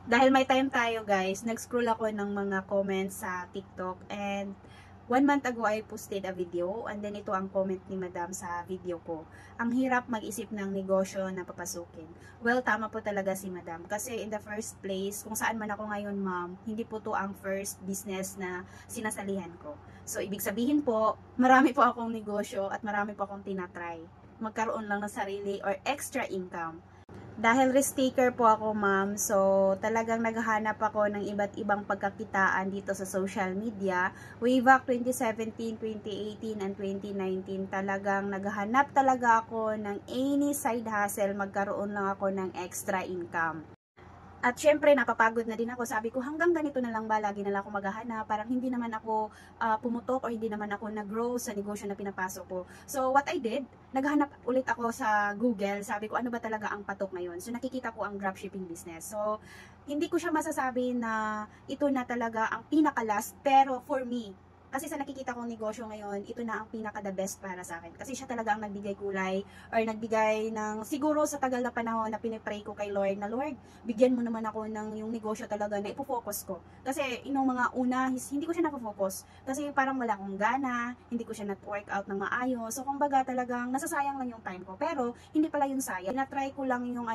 Dahil may time tayo guys, nag-scroll ako ng mga comments sa TikTok and 1 month ago I posted a video and then ito ang comment ni Madam sa video ko. Ang hirap mag-isip ng negosyo na papasukin. Well, tama po talaga si Madam kasi in the first place, kung saan man ako ngayon ma'am, hindi po to ang first business na sinasalihan ko. So, ibig sabihin po, marami po akong negosyo at marami po akong tinatry. Magkaroon lang ng sarili or extra income. Dahil risk taker po ako ma'am, so talagang naghahanap ako ng iba't ibang pagkakitaan dito sa social media. Way back 2017, 2018, and 2019, talagang naghahanap talaga ako ng any side hustle, magkaroon lang ako ng extra income. At syempre, napapagod na din ako. Sabi ko, hanggang ganito na lang ba? Lagi na lang ako maghahanap. Parang hindi naman ako pumutok o hindi naman ako nag-grow sa negosyo na pinapasok ko. So, what I did, naghahanap ulit ako sa Google. Sabi ko, ano ba talaga ang patok ngayon? So, nakikita ko ang dropshipping business. So, hindi ko siya masasabi na ito na talaga ang pinaka-last. Pero for me, kasi sa nakikita kong negosyo ngayon, ito na ang pinaka-the best para sa akin. Kasi siya talaga ang nagbigay kulay or nagbigay ng siguro sa tagal na panahon na pinipray ko kay Lord na Lord, bigyan mo naman ako ng yung negosyo talaga na ipofocus ko. Kasi inong mga una, hindi ko siya napofocus. Kasi parang wala akong gana, hindi ko siya nat-work out ng maayos. So kumbaga talagang nasasayang lang yung time ko. Pero hindi pala yung sayang. Tinatry ko lang yung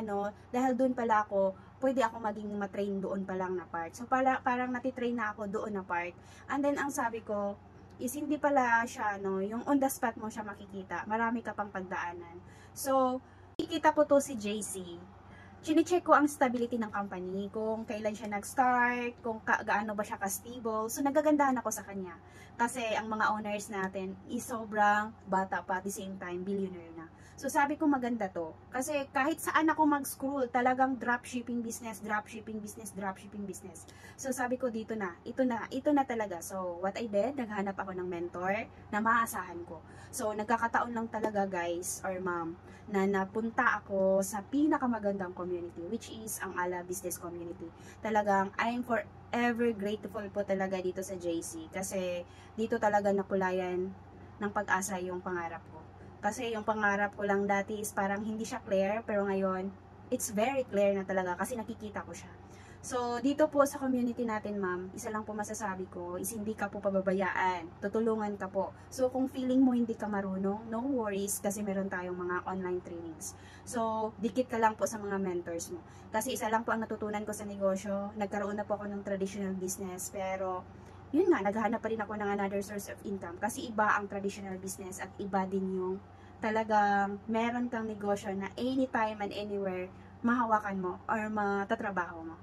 dahil doon pala ako, pwede ako maging matrain doon pa lang na part. So parang natitrain na ako doon na part. And then ang sabi ko, is hindi pala siya, yung on the spot mo siya makikita. Marami ka pang pagdaanan. So, nakikita ko to si JC. Chine-check ko ang stability ng company, kung kailan siya nag-start, kung gaano ba siya ka-stable. So, nagagandahan ako sa kanya. Kasi ang mga owners natin is sobrang bata pa at the same time, billionaire na. So, sabi ko maganda to. Kasi kahit saan ako mag-scroll, talagang dropshipping business, dropshipping business, dropshipping business. So, sabi ko dito na, ito na talaga. So, what I did, naghanap ako ng mentor na maaasahan ko. So, nagkakataon lang talaga guys, or ma'am, na napunta ako sa pinakamagandang community, which is ang Ala Business Community. Talagang, I'm forever grateful po talaga dito sa JC. Kasi, dito talaga nakulayan ng pag-asa yung pangarap ko. Kasi yung pangarap ko lang dati is parang hindi siya clear, pero ngayon, it's very clear na talaga kasi nakikita ko siya. So, dito po sa community natin, ma'am, isa lang po masasabi ko is hindi ka po pababayaan. Tutulungan ka po. So, kung feeling mo hindi ka marunong, no worries kasi meron tayong mga online trainings. So, dikit ka lang po sa mga mentors mo. Kasi isa lang po ang natutunan ko sa negosyo. Nagkaroon na po ako ng traditional business, pero yun nga, naghahanap pa rin ako ng another source of income kasi iba ang traditional business at iba din yung talagang meron kang negosyo na anytime and anywhere mahawakan mo or matatrabaho mo.